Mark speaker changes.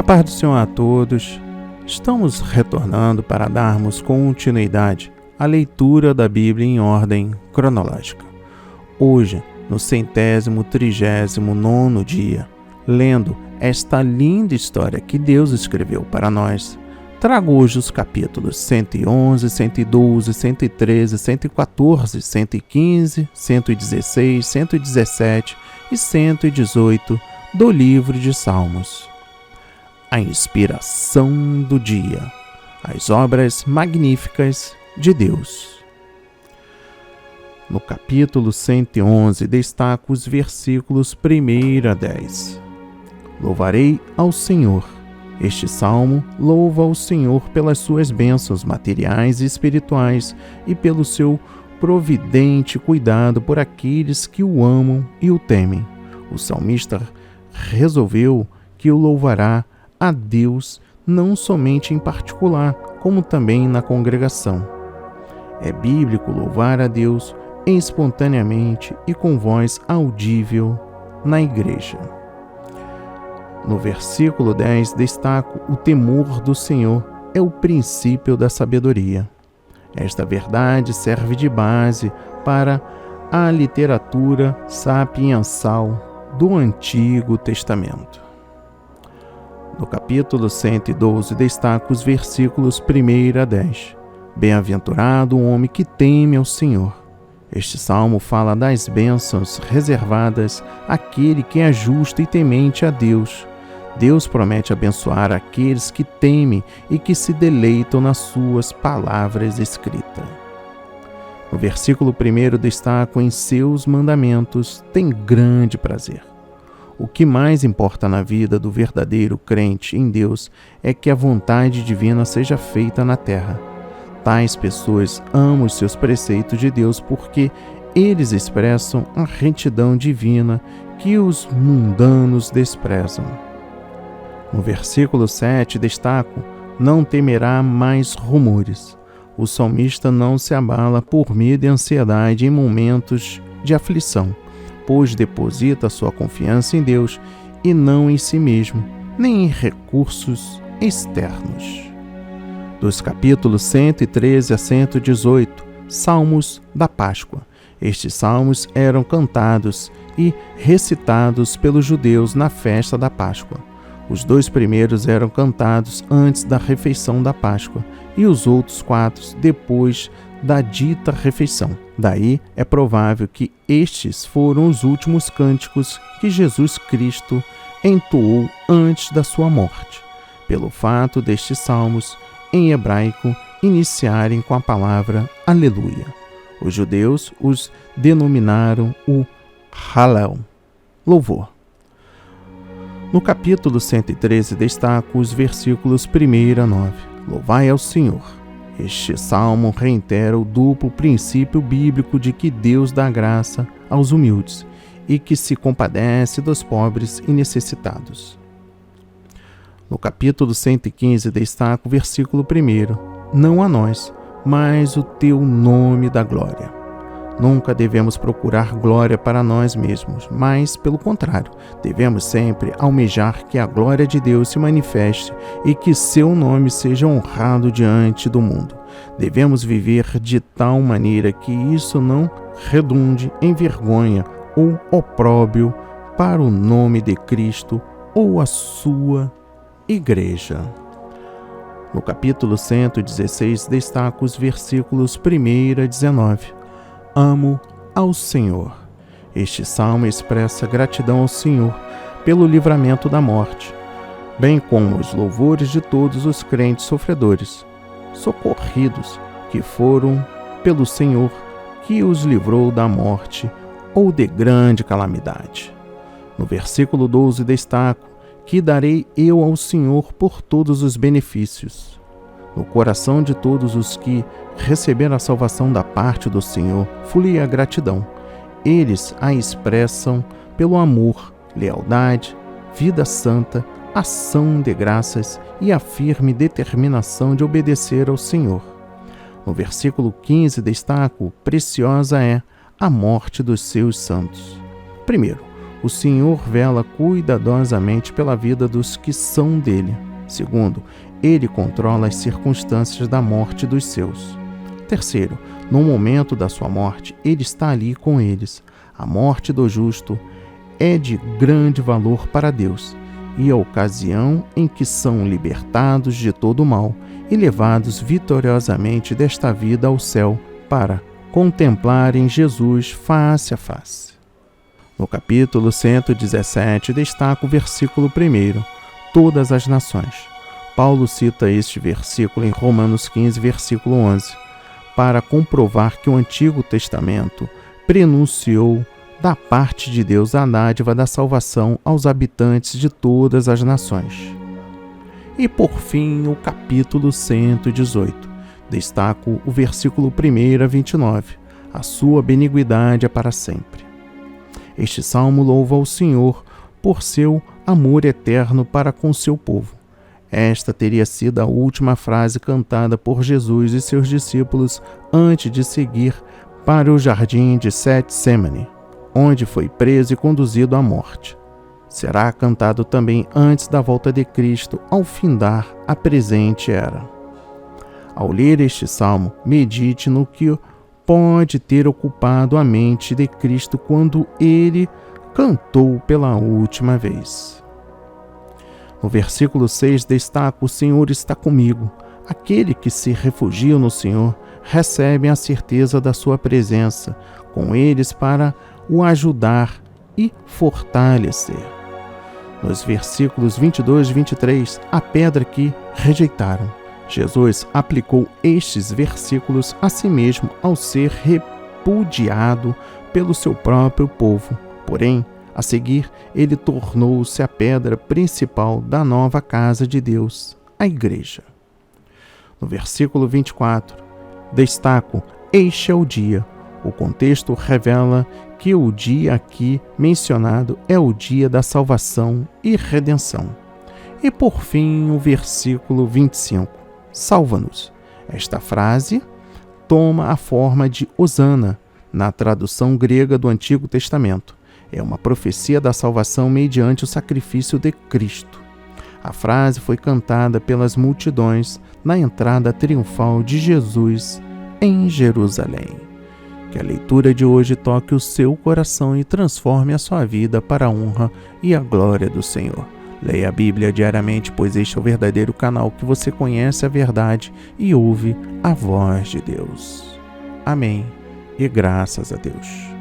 Speaker 1: paz do Senhor a todos. Estamos retornando para darmos continuidade à leitura da Bíblia em ordem cronológica. Hoje, no 139º dia, lendo esta linda história que Deus escreveu para nós, trago hoje os capítulos 111, 112, 113, 114, 115, 116, 117 e 118 do livro de Salmos. A inspiração do dia, as obras magníficas de Deus. No capítulo 111, destaco os versículos 1 a 10. Louvarei ao Senhor. Este salmo louva ao Senhor pelas suas bênçãos materiais e espirituais e pelo seu providente cuidado por aqueles que o amam e o temem. O salmista resolveu que o louvará a Deus não somente em particular, como também na congregação. É bíblico louvar a Deus espontaneamente e com voz audível na igreja. No versículo 10, destaco: o temor do Senhor é o princípio da sabedoria. Esta verdade serve de base para a literatura sapiensal do Antigo Testamento. No capítulo 112, destaco os versículos 1 a 10. Bem-aventurado o homem que teme ao Senhor. Este salmo fala das bênçãos reservadas àquele que é justo e temente a Deus. Deus promete abençoar aqueles que temem e que se deleitam nas suas palavras escritas. No versículo 1, destaco: em seus mandamentos tem grande prazer. O que mais importa na vida do verdadeiro crente em Deus é que a vontade divina seja feita na terra. Tais pessoas amam os seus preceitos de Deus porque eles expressam a retidão divina que os mundanos desprezam. No versículo 7, destaco: não temerá mais rumores. O salmista não se abala por medo e ansiedade em momentos de aflição, pois deposita sua confiança em Deus e não em si mesmo, nem em recursos externos. Dos capítulos 113 a 118, Salmos da Páscoa. Estes salmos eram cantados e recitados pelos judeus na festa da Páscoa. Os 2 primeiros eram cantados antes da refeição da Páscoa e os outros 4 depois da dita refeição. Daí é provável que estes foram os últimos cânticos que Jesus Cristo entoou antes da sua morte, pelo fato destes salmos, em hebraico, iniciarem com a palavra Aleluia. Os judeus os denominaram o Hallel, louvor. No capítulo 113, destaco os versículos 1 a 9. Louvai ao Senhor. Este salmo reitera o duplo princípio bíblico de que Deus dá graça aos humildes e que se compadece dos pobres e necessitados. No capítulo 115, destaco o versículo 1. Não a nós, mas o teu nome da glória. Nunca devemos procurar glória para nós mesmos, mas, pelo contrário, devemos sempre almejar que a glória de Deus se manifeste e que seu nome seja honrado diante do mundo. Devemos viver de tal maneira que isso não redunde em vergonha ou opróbrio para o nome de Cristo ou a sua igreja. No capítulo 116, destaco os versículos 1 a 19. Amo ao Senhor. Este salmo expressa gratidão ao Senhor pelo livramento da morte, bem como os louvores de todos os crentes sofredores, socorridos, que foram pelo Senhor que os livrou da morte ou de grande calamidade. No versículo 12, destaco: que darei eu ao Senhor por todos os benefícios. No coração de todos os que receberam a salvação da parte do Senhor, flui a gratidão. Eles a expressam pelo amor, lealdade, vida santa, ação de graças e a firme determinação de obedecer ao Senhor. No versículo 15, destaco: preciosa é a morte dos seus santos. Primeiro, o Senhor vela cuidadosamente pela vida dos que são dele. Segundo, ele controla as circunstâncias da morte dos seus. Terceiro, no momento da sua morte, ele está ali com eles. A morte do justo é de grande valor para Deus, e a ocasião em que são libertados de todo o mal e levados vitoriosamente desta vida ao céu para contemplarem Jesus face a face. No capítulo 117 destaca o versículo 1, todas as nações. Paulo cita este versículo em Romanos 15, versículo 11, para comprovar que o Antigo Testamento prenunciou da parte de Deus a dádiva da salvação aos habitantes de todas as nações. E por fim, o capítulo 118. Destaco o versículo 1 a 29. A sua benignidade é para sempre. Este salmo louva ao Senhor por seu amor eterno para com seu povo. Esta teria sido a última frase cantada por Jesus e seus discípulos antes de seguir para o jardim de Getsêmani, onde foi preso e conduzido à morte. Será cantado também antes da volta de Cristo, ao findar a presente era. Ao ler este salmo, medite no que pode ter ocupado a mente de Cristo quando ele cantou pela última vez. No versículo 6 destaca: o Senhor está comigo. Aquele que se refugia no Senhor recebe a certeza da sua presença com eles para o ajudar e fortalecer. Nos versículos 22 e 23, a pedra que rejeitaram. Jesus aplicou estes versículos a si mesmo ao ser repudiado pelo seu próprio povo. Porém, a seguir, ele tornou-se a pedra principal da nova casa de Deus, a igreja. No versículo 24, destaco: este é o dia. O contexto revela que o dia aqui mencionado é o dia da salvação e redenção. E por fim, o versículo 25. Salva-nos. Esta frase toma a forma de Hosana, na tradução grega do Antigo Testamento. É uma profecia da salvação mediante o sacrifício de Cristo. A frase foi cantada pelas multidões na entrada triunfal de Jesus em Jerusalém. Que a leitura de hoje toque o seu coração e transforme a sua vida para a honra e a glória do Senhor. Leia a Bíblia diariamente, pois este é o verdadeiro canal que você conhece a verdade e ouve a voz de Deus. Amém. E graças a Deus.